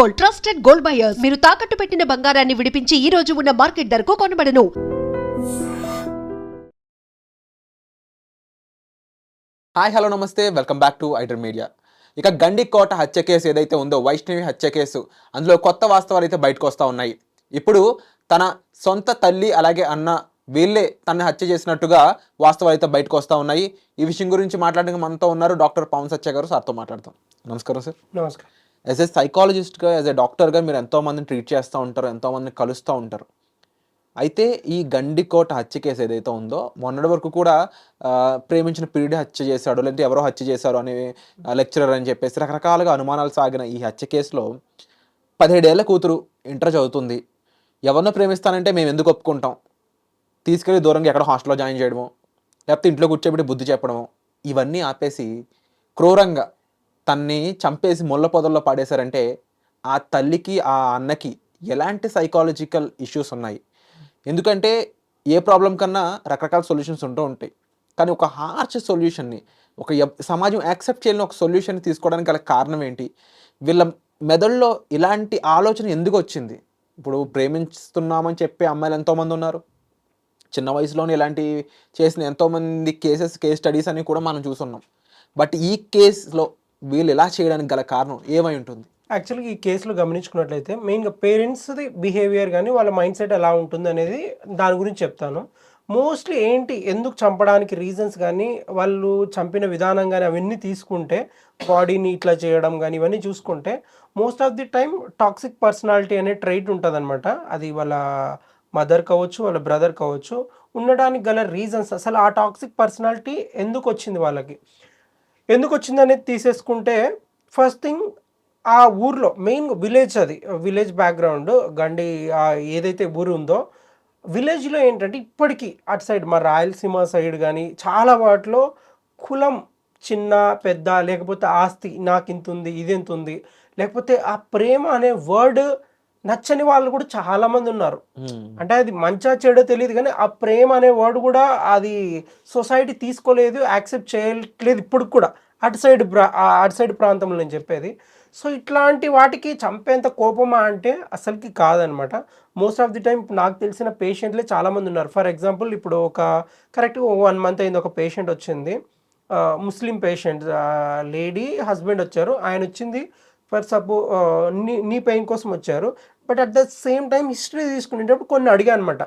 Gold, trusted gold buyers. మీరు తాకట్టు పెట్టిన బంగారాన్ని విడిపించి ఈ రోజు ఉన్న మార్కెట్ ధరకు కొనబడను. హాయ్ హలో నమస్తే, welcome back to iDream media. ఇక గండికోట హత్య కేసు ఏదైతే ఉందో, వైష్ణవి హత్య కేసు, అందులో కొత్త వాస్తవాలు అయితే బయటకు వస్తూ ఉన్నాయి. ఇప్పుడు తన సొంత తల్లి అలాగే అన్న వీళ్ళే తనని హత్య చేసినట్టుగా వాస్తవాలు అయితే బయటకు వస్తూ ఉన్నాయి. ఈ విషయం గురించి మాట్లాడడానికి మనతో ఉన్నారు డాక్టర్ పవన్ సత్య గారు. సార్తో మాట్లాడతాం. నమస్కారం సార్. నమస్కారం. యాజ్ ఏ సైకాలజిస్ట్గా, యాజ్ ఏ డాక్టర్గా మీరు ఎంతోమందిని ట్రీట్ చేస్తూ ఉంటారు, ఎంతోమందిని కలుస్తూ ఉంటారు. అయితే ఈ గండికోట హత్య కేసు ఏదైతే ఉందో, మొన్నటి వరకు కూడా ప్రేమించిన పీరియడ్ హత్య చేశాడు, లేదంటే ఎవరో హత్య చేశారు అని లెక్చరర్ అని చెప్పేసి రకరకాలుగా అనుమానాలు సాగిన ఈ హత్య కేసులో 17 ఏళ్ల కూతురు ఇంటర్ చదువుతుంది. ఎవరినో ప్రేమిస్తానంటే మేము ఎందుకు ఒప్పుకుంటాం, తీసుకెళ్ళి దూరంగా ఎక్కడ హాస్టల్లో జాయిన్ చేయడము, లేకపోతే ఇంట్లో కూర్చోబెట్టి బుద్ధి చెప్పడము, ఇవన్నీ ఆపేసి క్రూరంగా తన్ని చంపేసి ముళ్ళ పొదల్లో పాడేశారంటే ఆ తల్లికి ఆ అన్నకి ఎలాంటి సైకాలజికల్ ఇష్యూస్ ఉన్నాయి? ఎందుకంటే ఏ ప్రాబ్లం కన్నా రకరకాల సొల్యూషన్స్ ఉంటూ ఉంటాయి. కానీ ఒక హార్ష్ సొల్యూషన్ని, సమాజం యాక్సెప్ట్ చేయలేని ఒక సొల్యూషన్ని తీసుకోవడానికి గల కారణం ఏంటి? వీళ్ళ మెదడులో ఇలాంటి ఆలోచన ఎందుకు వచ్చింది? ఇప్పుడు ప్రేమిస్తున్నామని చెప్పే అమ్మాయిలు ఎంతోమంది ఉన్నారు. చిన్న వయసులోనే ఇలాంటి చేసిన ఎంతోమంది కేస్ స్టడీస్ అని కూడా మనం చూస్తున్నాం. బట్ ఈ కేసులో వీళ్ళు ఇలా చేయడానికి గల కారణం ఏమై ఉంటుంది? యాక్చువల్గా ఈ కేసులో గమనించుకున్నట్లయితే మెయిన్గా పేరెంట్స్ది బిహేవియర్ కానీ వాళ్ళ మైండ్ సెట్ ఎలా ఉంటుంది అనేది దాని గురించి చెప్తాను. మోస్ట్లీ ఏంటి, ఎందుకు చంపడానికి రీజన్స్ కానీ, వాళ్ళు చంపిన విధానం కానీ అవన్నీ తీసుకుంటే, బాడీని ఇట్లా చేయడం కానీ ఇవన్నీ చూసుకుంటే most of the time toxic personality అనే ట్రైట్ ఉంటుంది అనమాట. అది వాళ్ళ మదర్ కావచ్చు, వాళ్ళ బ్రదర్ కావచ్చు. ఉండడానికి గల రీజన్స్, అసలు ఆ టాక్సిక్ పర్సనాలిటీ ఎందుకు వచ్చింది, వాళ్ళకి ఎందుకు వచ్చింది అనేది తీసేసుకుంటే, ఫస్ట్ థింగ్ ఆ ఊర్లో మెయిన్ విలేజ్, అది విలేజ్ బ్యాక్గ్రౌండ్. గండి ఏదైతే ఊరు ఉందో విలేజ్లో ఏంటంటే ఇప్పటికీ అటు సైడ్ మా రాయలసీమ సైడ్ కానీ చాలా వాటిలో కులం చిన్న పెద్ద, లేకపోతే ఆస్తి నాకు ఇంత ఉంది, ఇది ఎంత ఉంది, లేకపోతే ఆ ప్రేమ అనే వర్డ్ నచ్చని వాళ్ళు కూడా చాలామంది ఉన్నారు. అంటే అది మంచా చెడో తెలియదు కానీ ఆ ప్రేమ అనే వర్డ్ కూడా అది సొసైటీ తీసుకోలేదు, యాక్సెప్ట్ చేయట్లేదు ఇప్పుడు కూడా. అటు సైడ్ ప్రాంతంలో నేను చెప్పేది. సో ఇట్లాంటి వాటికి చంపేంత కోపమా అంటే అసలుకి కాదనమాట. మోస్ట్ ఆఫ్ ది టైం నాకు తెలిసిన పేషెంట్లే చాలామంది ఉన్నారు. ఫర్ ఎగ్జాంపుల్ ఇప్పుడు ఒక కరెక్ట్గా 1 month అయింది, ఒక పేషెంట్ వచ్చింది, ముస్లిం పేషెంట్, లేడీ హస్బెండ్ వచ్చారు. ఆయన వచ్చింది ఫర్ నీ పెయిన్ కోసం వచ్చారు. But at the same time history తీసుకునేటప్పుడు కొన్ని అడిగా అనమాట.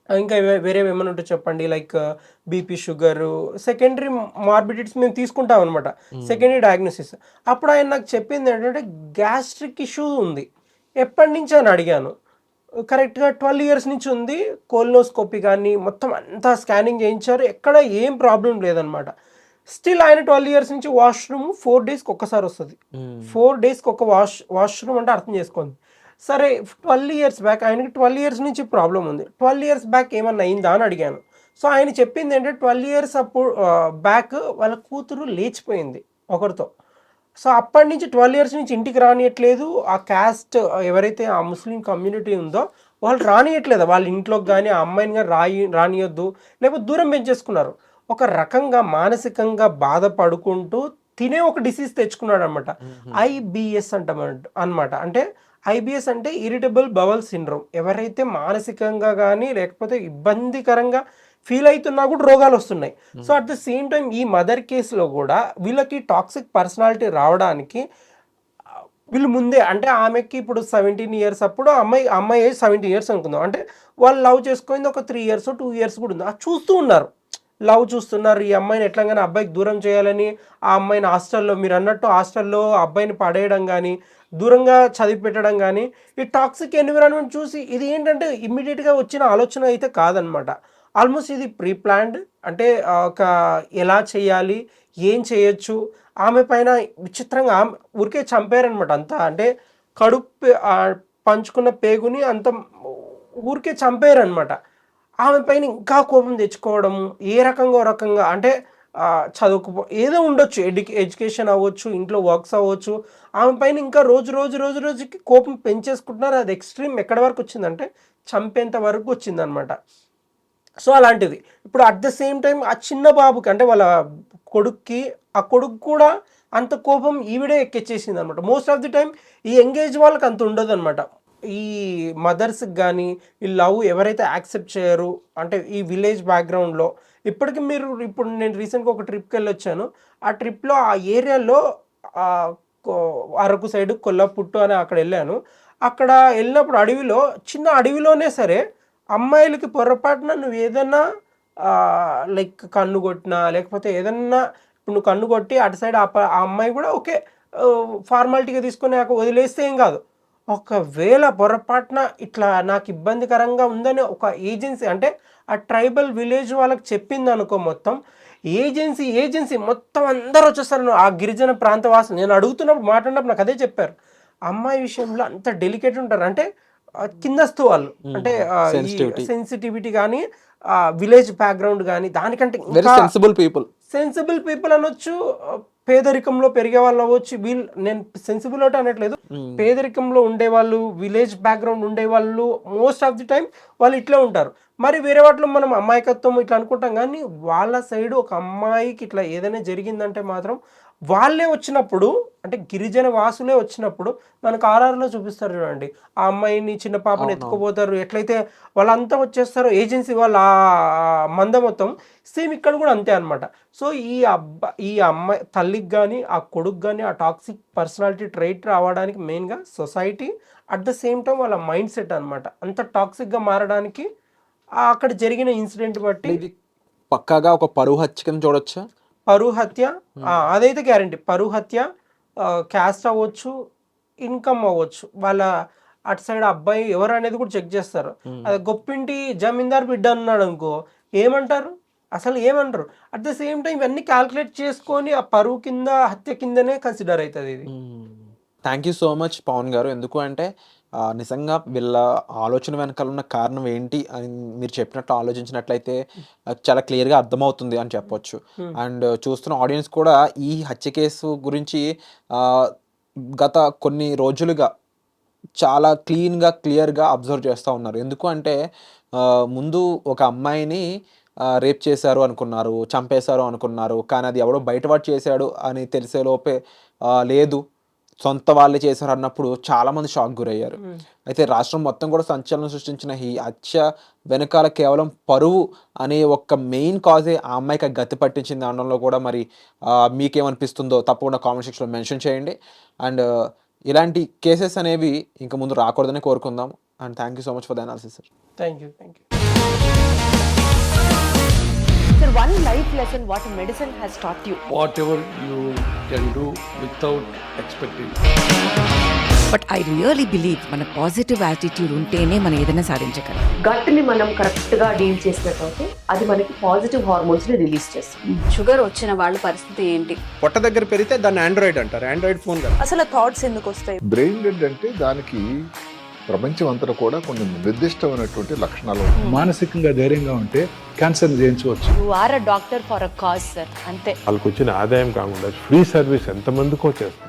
ఇంకా వేరేవి ఏమైనా ఉంటే చెప్పండి, like BP, sugar, secondary morbidities మేము తీసుకుంటాం అనమాట, సెకండరీ డయాగ్నోసిస్. అప్పుడు ఆయన నాకు చెప్పింది ఏంటంటే గ్యాస్ట్రిక్ ఇష్యూ ఉంది. ఎప్పటి నుంచి అని అడిగాను. కరెక్ట్గా 12 years నుంచి ఉంది. కోల్నోస్కోపీ కానీ మొత్తం అంతా స్కానింగ్ చేయించారు, ఎక్కడ ఏం ప్రాబ్లం లేదనమాట. స్టిల్ ఆయన 12 years నుంచి వాష్రూమ్ 4 daysకి ఒక్కసారి వస్తుంది. 4 daysకి ఒక వాష్రూమ్ అంటే అర్థం చేసుకోండి. సరే 12 years బ్యాక్, ఆయనకి 12 years నుంచి ప్రాబ్లం ఉంది. 12 years బ్యాక్ ఏమన్నా అయిందా అని అడిగాను. సో ఆయన చెప్పింది ఏంటంటే 12 years అప్పుడు బ్యాక్ వాళ్ళ కూతురు లేచిపోయింది ఒకరితో. సో అప్పటి నుంచి 12 years నుంచి ఇంటికి రానియట్లేదు. ఆ క్యాస్ట్ ఎవరైతే ఆ ముస్లిం కమ్యూనిటీ ఉందో వాళ్ళు రానియట్లేదు, వాళ్ళ ఇంట్లోకి కానీ ఆ అమ్మాయిని కానీ రానియొద్దు, లేకపోతే దూరం పెంచేసుకున్నారు. ఒక రకంగా మానసికంగా బాధపడుకుంటూ తినే ఒక డిసీజ్ తెచ్చుకున్నాడు అనమాట. IBS అనమాట. అంటే IBS అంటే ఇరిటబుల్ బవల్ సిండ్రోమ్. ఎవరైతే మానసికంగా కానీ లేకపోతే ఇబ్బందికరంగా ఫీల్ అవుతున్నా కూడా రోగాలు వస్తున్నాయి. So at the same time ఈ మదర్ కేసులో కూడా వీళ్ళకి టాక్సిక్ పర్సనాలిటీ రావడానికి వీళ్ళు ముందే, అంటే ఆమెకి ఇప్పుడు 17 years, అప్పుడు అమ్మాయి ఏజ్ 17 years అనుకుందాం. అంటే వాళ్ళు లవ్ చేసుకుంది ఒక 3 years 2 years కూడా ఉంది. అది చూస్తూ ఉన్నారు, లవ్ చూస్తున్నారు. ఈ అమ్మాయిని ఎట్లాగానే అబ్బాయికి దూరం చేయాలని ఆ అమ్మాయిని హాస్టల్లో, మీరు అన్నట్టు హాస్టల్లో అబ్బాయిని పడేయడం కానీ, దూరంగా చదివి పెట్టడం కానీ, ఈ టాక్సిక్ ఎన్విరాన్మెంట్ చూసి ఇది ఏంటంటే ఇమ్మీడియట్గా వచ్చిన ఆలోచన అయితే కాదనమాట. ఆల్మోస్ట్ ఇది ప్రీ ప్లాన్డ్. అంటే ఒక ఎలా చేయాలి, ఏం చేయొచ్చు, ఆమె పైన విచిత్రంగా ఊరికే చంపారనమాట అంతా. అంటే కడుపు పంచుకున్న పేగుని అంత ఊరికే చంపారనమాట. ఆమె పైన ఇంకా కోపం తెచ్చుకోవడం, ఏ రకంగా అంటే ఏదో ఉండొచ్చు, ఎడ్యుకేషన్ అవ్వచ్చు, ఇంట్లో వర్క్స్ అవ్వచ్చు, ఆమె పైన ఇంకా రోజుకి కోపం పెంచేసుకుంటున్నారు. అది ఎక్స్ట్రీమ్ ఎక్కడి వరకు వచ్చిందంటే చంపేంత వరకు వచ్చిందనమాట. సో అలాంటిది. ఇప్పుడు అట్ ద సేమ్ టైం ఆ చిన్న బాబుకి, అంటే వాళ్ళ కొడుక్కి, ఆ కొడుకు కూడా అంత కోపం ఈవిడే ఎక్కిచ్చేసింది అనమాట. మోస్ట్ ఆఫ్ ది టైం ఈ ఎంగేజ్ వాళ్ళకి అంత ఉండదు అనమాట. ఈ మదర్స్కి కానీ ఈ లవ్ ఎవరైతే యాక్సెప్ట్ చేయరు అంటే ఈ విలేజ్ బ్యాక్గ్రౌండ్లో ఇప్పటికి ఇప్పుడు నేను రీసెంట్గా ఒక ట్రిప్కి వెళ్ళొచ్చాను. ఆ ట్రిప్లో ఆ ఏరియాలో అరకు సైడ్ కొల్లపుట్టు అని అక్కడ వెళ్ళాను. అక్కడ వెళ్ళినప్పుడు అడవిలో చిన్న అడవిలోనే సరే అమ్మాయిలకి పొరపాటున నువ్వు ఏదైనా లైక్ కన్ను కొట్టినా లేకపోతే ఏదన్నా ఇప్పుడు నువ్వు కన్ను కొట్టి అటు సైడ్ ఆ అమ్మాయి కూడా ఓకే ఫార్మాలిటీగా తీసుకొని వదిలేస్తే ఏం కాదు. ఒకవేళ పొరపాటున ఇట్లా నాకు ఇబ్బందికరంగా ఉందని ఒక ఏజెన్సీ అంటే ఆ ట్రైబల్ విలేజ్ వాళ్ళకి చెప్పింది అనుకో, మొత్తం ఏజెన్సీ మొత్తం అందరూ వచ్చేస్తారు. ఆ గిరిజన ప్రాంతవాసులు నేను అడుగుతున్నప్పుడు మాట్లాడినప్పుడు నాకు అదే చెప్పారు. అమ్మాయి విషయంలో అంత డెలికేట్ ఉంటారు. అంటే కిందస్తు వాళ్ళు అంటే సెన్సిటివిటీ కానీ విలేజ్ బ్యాక్గ్రౌండ్ కానీ దానికంటే సెన్సిబుల్ పీపుల్ అనొచ్చు, పేదరికంలో పెరిగే వాళ్ళు అవ్వచ్చు. నేను సెన్సిబుల్ అంటే అనట్లేదు, పేదరికంలో ఉండేవాళ్ళు విలేజ్ బ్యాక్గ్రౌండ్ ఉండేవాళ్ళు మోస్ట్ ఆఫ్ ది టైం వాళ్ళు ఇట్లా ఉంటారు. మరి వేరే వాటిలో మనం అమాయకత్వం ఇట్లా అనుకుంటాం, కానీ వాళ్ళ సైడ్ ఒక అమ్మాయికి ఇట్లా ఏదైనా జరిగిందంటే మాత్రం వాళ్ళే వచ్చినప్పుడు అంటే గిరిజన వాసులే వచ్చినప్పుడు మనకు ఆర్ఆర్లో చూపిస్తారు చూడండి, ఆ అమ్మాయిని చిన్న పాపని ఎత్తుకుపోతారు, ఎట్లయితే వాళ్ళంతా వచ్చేస్తారో ఏజెన్సీ వాళ్ళ మంద మొత్తం సేమ్ ఇక్కడ కూడా అంతే అనమాట. సో ఈ అమ్మాయి తల్లికి కానీ ఆ కొడుకు కానీ ఆ టాక్సిక్ పర్సనాలిటీ ట్రైట్ రావడానికి మెయిన్గా society, at the same time వాళ్ళ మైండ్ సెట్ అనమాట. అంత టాక్సిక్గా మారడానికి అక్కడ జరిగిన ఇన్సిడెంట్ బట్టి పక్కాగా ఒక పరువు హత్య కింద చూడొచ్చా? పరువు హత్య అదైతే గ్యారంటీ. పరువు హత్య, క్యాస్ట్ అవ్వచ్చు, ఇన్కమ్ అవ్వచ్చు, వాళ్ళ అటు సైడ్ అబ్బాయి ఎవరు అనేది కూడా చెక్ చేస్తారు. అది గొప్పింటి జమీందార్ బిడ్డ అన్నాడు అనుకో ఏమంటారు, అసలు ఏమంటారు. అట్ ద సేమ్ టైం ఇవన్నీ క్యాల్కులేట్ చేసుకొని ఆ పరువు కింద హత్య కిందనే కన్సిడర్ అవుతుంది ఇది. Thank you so much Pavan గారు. ఎందుకు అంటే నిజంగా వీళ్ళ ఆలోచన వెనకాల ఉన్న కారణం ఏంటి అని మీరు చెప్పినట్లు ఆలోచించినట్లయితే చాలా క్లియర్గా అర్థమవుతుంది అని చెప్పొచ్చు. అండ్ చూస్తున్న ఆడియన్స్ కూడా ఈ హత్య కేసు గురించి గత కొన్ని రోజులుగా చాలా క్లియర్గా అబ్జర్వ్ చేస్తూ ఉన్నారు. ఎందుకు అంటే ముందు ఒక అమ్మాయిని రేప్ చేశారు అనుకున్నారు, చంపేశారు అనుకున్నారు, కానీ అది ఎవడో బయటవాడు చేశాడు అని తెలిసేలోపే లేదు సొంత వాళ్ళే చేశారు అన్నప్పుడు చాలామంది షాక్ గురయ్యారు. అయితే రాష్ట్రం మొత్తం కూడా సంచలనం సృష్టించిన ఈ హత్య వెనకాల కేవలం పరువు అనే ఒక మెయిన్ కాజే ఆ అమ్మాయికి గతి పట్టించింది అనడంలో కూడా మరి మీకేమనిపిస్తుందో తప్పకుండా కామెంట్ సెక్షన్లో మెన్షన్ చేయండి. అండ్ ఇలాంటి కేసెస్ అనేవి ఇంకా ముందు రాకూడదని కోరుకుందాం. And thank you so much for the analysis sir. Thank you. Sir, one life lesson what medicine has taught you. Whatever you can do without expecting. But I really believe మన positive attitude ఉంటేనే మనం ఏదైనా సాధించగలం. గట్ని మనం కరెక్ట్గా deal చేసినట్లయితే అది మనకి పాజిటివ్ హార్మోన్స్ని రిలీజ్ చేస్తుంది. షుగర్ వచ్చిన వాళ్ళ పరిస్థితి ఏంటి? పొట్ట దగ్గర పెరిగితే దాన్ని ఆండ్రాయిడ్ అంటారు, ఆండ్రాయిడ్ ఫోన్ కదా. అసలు థాట్స్ ఎందుకు వస్తాయి? బ్రెయిన్ డెడ్ అంటే దానికి ప్రపంచం అంతా కూడా కొన్ని నిర్దిష్టమైనటువంటి లక్షణాలు. మానసికంగా ధైర్యంగా ఉంటే క్యాన్సర్ జయించవచ్చు. You are a doctor for a cause sir, అంతే. వాళ్ళకి వచ్చిన ఆదాయం కాకుండా ఫ్రీ సర్వీస్ ఎంతమందికో చేస్తారు.